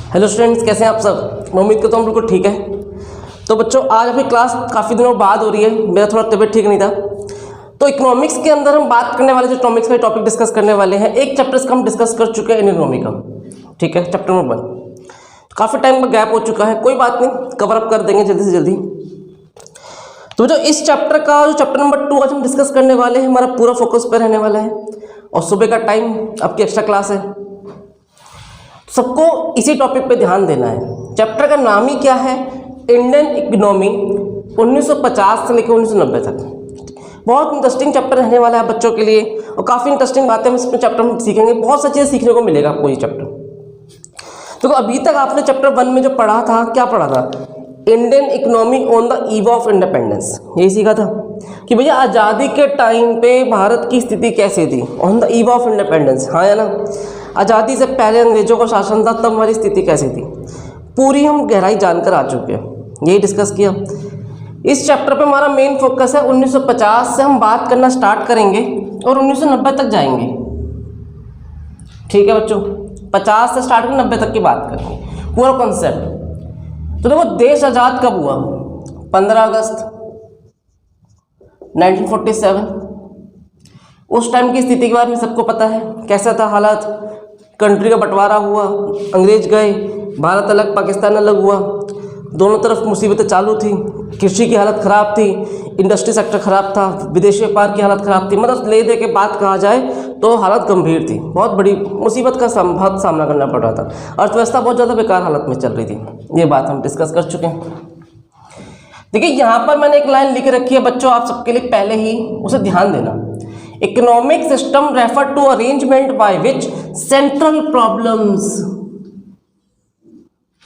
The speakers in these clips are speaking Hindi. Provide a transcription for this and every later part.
हेलो स्टूडेंट्स, कैसे हैं आप सब। मैं उम्मीद करता हूँ बिल्कुल ठीक है। तो बच्चों, आज अपनी क्लास काफ़ी दिनों बाद हो रही है। मेरा थोड़ा तबीयत ठीक नहीं था। तो इकोनॉमिक्स के अंदर हम बात करने वाले, जो टॉपिक्स में टॉपिक डिस्कस करने वाले हैं, एक चैप्टर्स का हम डिस्कस कर चुके हैं, इकोनॉमी का। ठीक है, चैप्टर नंबर 1 काफ़ी टाइम का गैप हो चुका है, कोई बात नहीं, कवर अप कर देंगे जल्दी से जल्दी। तो जो इस चैप्टर का जो चैप्टर नंबर 2 आज हम डिस्कस करने वाले हैं, हमारा पूरा फोकस पर रहने वाला है। और सुबह का टाइम, आपकी एक्स्ट्रा क्लास है, सबको इसी टॉपिक पे ध्यान देना है। चैप्टर का नाम ही क्या है? इंडियन इकोनॉमी 1950 से लेकर 1990 तक। बहुत इंटरेस्टिंग चैप्टर रहने वाला है बच्चों के लिए, और काफ़ी इंटरेस्टिंग बातें हम इस चैप्टर में सीखेंगे। बहुत सारी चीज़ें सीखने को मिलेगा आपको ये चैप्टर। तो अभी तक आपने चैप्टर 1 में जो पढ़ा था, क्या पढ़ा था? Indian economy on the eve of independence. यही सीखा था कि भैया आज़ादी के टाइम पे भारत की स्थिति कैसी थी, on the eve of independence. हाँ या ना? आज़ादी से पहले अंग्रेजों का शासन था, तब हमारी स्थिति कैसी थी, पूरी हम गहराई जानकर आ चुके हैं। यही डिस्कस किया। इस चैप्टर पे हमारा मेन फोकस है 1950 से हम बात करना स्टार्ट करेंगे और 1990 तक जाएंगे। ठीक है बच्चों, 50 से स्टार्ट कर 90 तक की बात करेंगे, पूरा कॉन्सेप्ट। तो देखो, देश आज़ाद कब हुआ? 15 अगस्त 1947। उस टाइम की स्थिति के बारे में सबको पता है, कैसा था हालात। कंट्री का बंटवारा हुआ, अंग्रेज गए, भारत अलग, पाकिस्तान अलग हुआ, दोनों तरफ मुसीबतें चालू थी। कृषि की हालत ख़राब थी, इंडस्ट्री सेक्टर ख़राब था, विदेशी व्यापार की हालत ख़राब थी। मतलब ले दे के बात कहा जाए तो हालत गंभीर थी, बहुत बड़ी मुसीबत का बहुत सामना करना पड़ रहा था। अर्थव्यवस्था बहुत ज़्यादा बेकार हालत में चल रही थी। ये बात हम डिस्कस कर चुके हैं। देखिए, यहाँ पर मैंने एक लाइन लिख रखी है बच्चों, आप सबके लिए पहले ही, उसे ध्यान देना। Economic system refer to arrangement by which central problems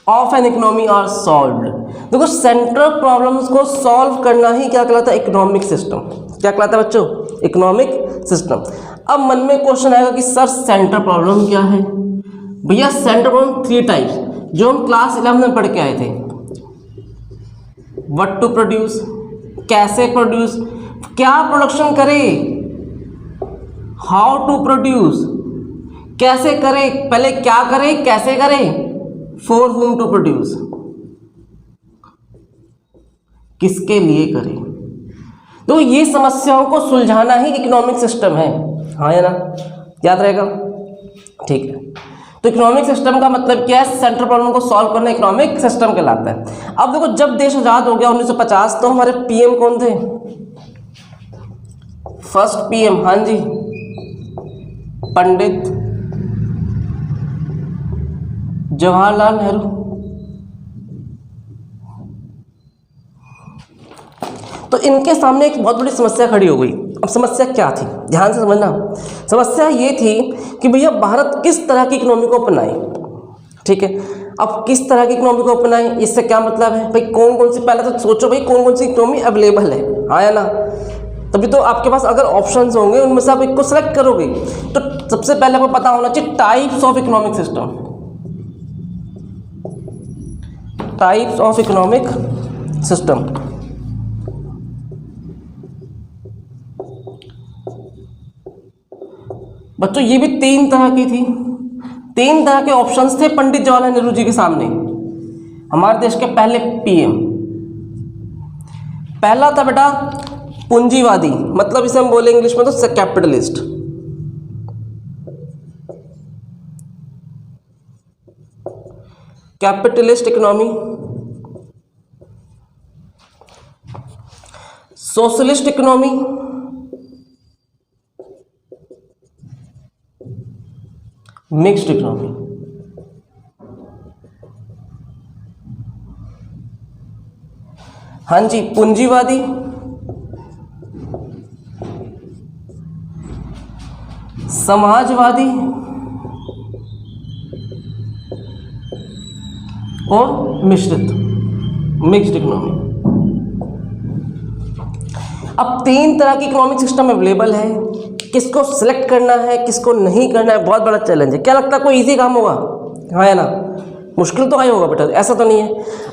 of an economy are solved. देखो, सेंट्रल प्रॉब्लम्स को सॉल्व करना ही क्या कहलाता है? Economic system. क्या कहलाता है बच्चों? Economic system. अब मन में क्वेश्चन आएगा कि सर सेंट्रल प्रॉब्लम क्या है? भैया, सेंट्रल प्रॉब्लम 3 टाइप्स, जो हम क्लास 11 में पढ़ के आए थे। व्हाट टू प्रोड्यूस, कैसे प्रोड्यूस, क्या प्रोडक्शन करे, हाउ टू प्रोड्यूस, कैसे करे, पहले क्या करे, कैसे करे, फॉर whom टू प्रोड्यूस, किसके लिए करे। तो ये समस्याओं को सुलझाना ही इकोनॉमिक सिस्टम है। हाँ या ना? याद रहेगा? ठीक है। तो इकोनॉमिक सिस्टम का मतलब क्या है? सेंट्रल प्रॉब्लम को सॉल्व करना इकोनॉमिक सिस्टम कहलाता है। अब देखो, जब देश आजाद हो गया 1950, तो हमारे पीएम कौन थे? फर्स्ट पीएम, हाँ जी, पंडित जवाहरलाल नेहरू। तो इनके सामने एक बहुत बड़ी समस्या खड़ी हो गई। अब समस्या क्या थी, ध्यान से समझना। समस्या ये थी कि भैया भारत किस तरह की इकोनॉमी को अपनाए। ठीक है, अब किस तरह की इकोनॉमी को अपनाए, इससे क्या मतलब है? भाई कौन कौन सी, पहले तो सोचो भाई कौन कौन सी इकोनॉमी अवेलेबल है। हाँ या ना? तभी तो आपके पास अगर ऑप्शंस होंगे, उनमें से आप एक को सेलेक्ट करोगे। तो सबसे पहले आपको पता होना चाहिए types of economic system. Types of economic system. बच्चों, ये भी 3 तरह की थी। 3 तरह के ऑप्शंस थे पंडित जवाहरलाल नेहरू जी के सामने, हमारे देश के पहले पीएम। पहला था बेटा पूंजीवादी, मतलब इसे हम बोले इंग्लिश में तो capitalist. Capitalist economy. Socialist economy. Mixed economy. हाँ जी, पूंजीवादी, समाजवादी और मिक्स्ड इकोनॉमी। अब 3 तरह की इकोनॉमिक सिस्टम अवेलेबल है, किसको सिलेक्ट करना है, किसको नहीं करना है, बहुत बड़ा चैलेंज है। क्या लगता है कोई इजी काम होगा? हाँ या ना? मुश्किल तो ही होगा बेटा, ऐसा तो नहीं है।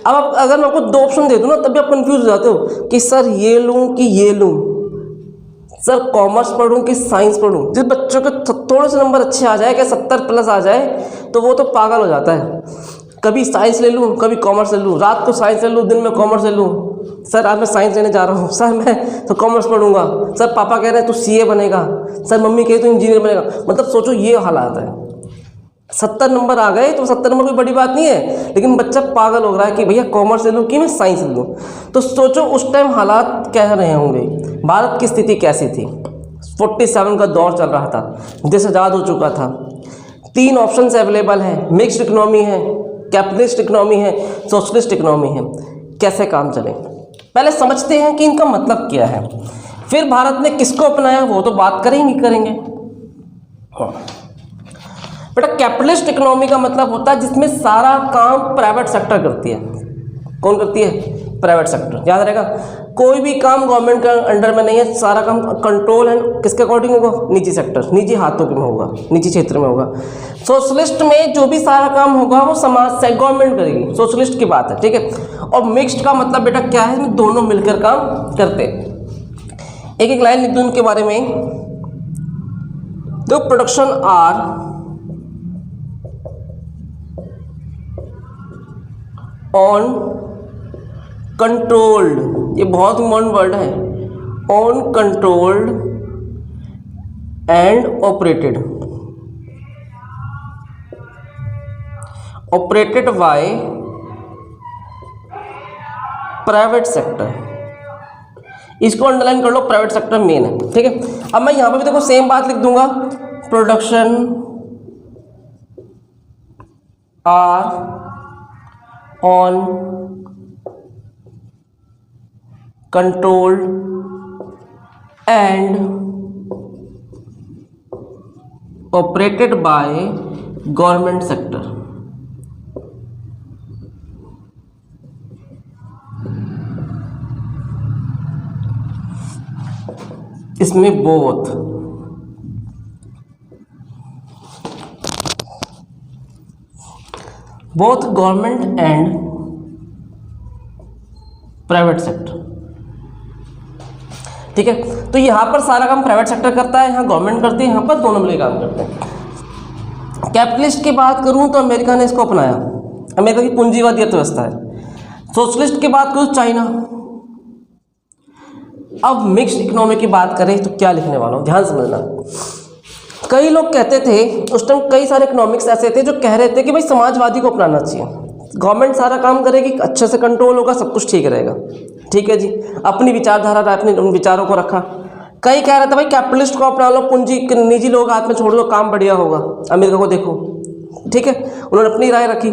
अब अगर मैं आपको 2 ऑप्शन दे दूँ ना, तब भी आप कंफ्यूज हो जाते हो कि सर ये लूँ कि ये लूँ, सर कॉमर्स पढ़ूं कि साइंस पढ़ूं। जिस बच्चों के थोड़े से नंबर अच्छे आ जाए, क्या 70 प्लस आ जाए, तो वो तो पागल हो जाता है। कभी साइंस ले लूँ, कभी कॉमर्स ले लूँ, रात को साइंस ले लूँ, दिन में कॉमर्स ले लूँ। सर आज मैं साइंस लेने जा रहा हूँ, सर मैं तो कॉमर्स पढ़ूंगा, सर पापा कह रहे हैं तू सीए बनेगा, सर मम्मी कह रही तू इंजीनियर बनेगा। मतलब सोचो ये हालात है। 70 नंबर आ गए तो 70 नंबर कोई बड़ी बात नहीं है, लेकिन बच्चा पागल हो रहा है कि भैया कॉमर्स ले लूँ कि मैं साइंस ले लूँ। तो सोचो उस टाइम हालात क्या रहे होंगे, भारत की स्थिति कैसी थी। 47 का दौर चल रहा था, देश आज़ाद हो चुका था, 3 ऑप्शंस अवेलेबल हैं, मिक्स्ड इकोनॉमी है, कैपिटलिस्ट इकोनॉमी है, सोशलिस्ट इकोनॉमी है। कैसे काम चले, पहले समझते हैं कि इनका मतलब क्या है, फिर भारत ने किसको अपनाया वो तो बात करेंगे। बेटा कैपिटलिस्ट इकोनॉमी का मतलब होता है जिसमें सारा काम प्राइवेट सेक्टर करती है। कौन करती है? Private sector. याद रहेगा, कोई भी काम गवर्नमेंट के अंडर में नहीं है, सारा काम कंट्रोल है किसके अकॉर्डिंग होगा? निजी सेक्टर, निजी हाथों में होगा, निजी क्षेत्र में होगा। सोशलिस्ट में जो भी सारा काम होगा वो समाज से गवर्नमेंट करेगी, सोशलिस्ट की बात है, ठीक है। और मिक्स्ड का मतलब बेटा क्या है? इसमें दोनों मिलकर काम करते हैं। एक एक लाइन लिख दूँ इनके बारे में। तो प्रोडक्शन आर ऑन कंट्रोल्ड, ये बहुत इम्पोर्टेंट वर्ड है, on controlled and operated by private sector. इसको अंडरलाइन कर लो, प्राइवेट सेक्टर मेन है, ठीक है। अब मैं यहां पर भी देखो सेम बात लिख दूंगा, production are on controlled and operated by government sector. इसमें both government and private sector, ठीक है। तो यहां पर सारा काम प्राइवेट सेक्टर करता है, यहां गवर्नमेंट करती है, यहां पर दोनों मिलकर काम करते हैं। कैपिटलिस्ट की बात करूं तो अमेरिका ने इसको अपनाया, अमेरिका की पूंजीवादी अर्थव्यवस्था है। सोशलिस्ट की बात करूं चाइना। अब मिक्स्ड इकोनॉमी की बात करें तो क्या लिखने वाला हूं, ध्यान समझना। कई लोग कहते थे उस टाइम, कई सारे इकोनॉमिक्स ऐसे थे जो कह रहे थे कि भाई समाजवादी को अपनाना चाहिए, गवर्नमेंट सारा काम करेगी, अच्छे से कंट्रोल होगा, सब कुछ ठीक रहेगा, ठीक है जी। अपनी विचारधारा, अपने उन विचारों को रखा। कई कह रहे थे भाई कैपिटलिस्ट को अपना लो, पूंजी निजी लोग हाथ में छोड़ दो, काम बढ़िया होगा। अमेरिका को देखो, ठीक है, उन्होंने अपनी राय रखी।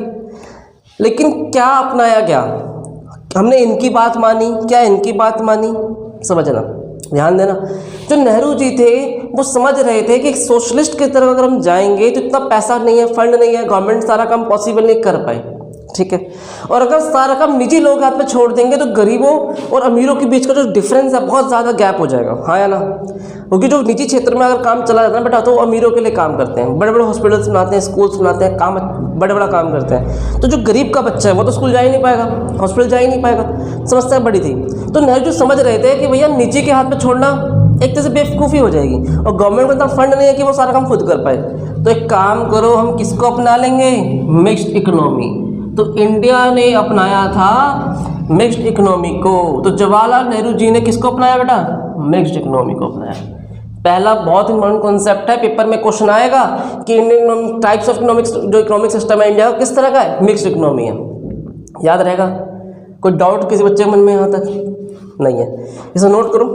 लेकिन क्या अपनाया गया? हमने इनकी बात मानी, क्या इनकी बात मानी? समझना, ध्यान देना। जो नेहरू जी थे वो समझ रहे थे कि सोशलिस्ट की तरफ अगर हम जाएंगे तो इतना पैसा नहीं है, फंड नहीं है, गवर्नमेंट सारा काम पॉसिबल नहीं कर पाए, ठीक है। और अगर सारा काम निजी लोग हाथ में छोड़ देंगे तो गरीबों और अमीरों के बीच का जो डिफरेंस है बहुत ज़्यादा गैप हो जाएगा, हाँ या ना? क्योंकि जो निजी क्षेत्र में अगर काम चला जाता है बेटा तो अमीरों के लिए काम करते हैं, बड़े बड़े हॉस्पिटल्स बनाते हैं, स्कूल्स बनाते हैं, काम बड़ा बड़ा काम करते हैं। तो जो गरीब का बच्चा है वो तो स्कूल जा ही नहीं पाएगा, हॉस्पिटल जा ही नहीं पाएगा। समस्या बड़ी थी। तो नेहरू जी समझ रहे थे कि भैया निजी के हाथ में छोड़ना एक तरह से बेवकूफ़ी हो जाएगी, और गवर्नमेंट को इतना फंड नहीं है कि वो सारा काम खुद कर पाए। तो एक काम करो, हम किसको अपना लेंगे? Mixed economy. तो इंडिया ने अपनाया था मिक्स्ड इकोनॉमी को। तो जवाहरलाल नेहरू जी ने किसको अपनाया बेटा? मिक्स्ड इकोनॉमी को अपनाया। पहला बहुत इंपॉर्टेंट कॉन्सेप्ट है, पेपर में क्वेश्चन आएगा कि इंडियन टाइप्स ऑफ इकोनॉमिक्स, जो इकोनॉमिक सिस्टम है इंडिया का किस तरह का है? मिक्स्ड इकोनॉमी है। याद रहेगा? कोई डाउट किसी बच्चे के मन में यहाँ तक नहीं है? इसे नोट करो।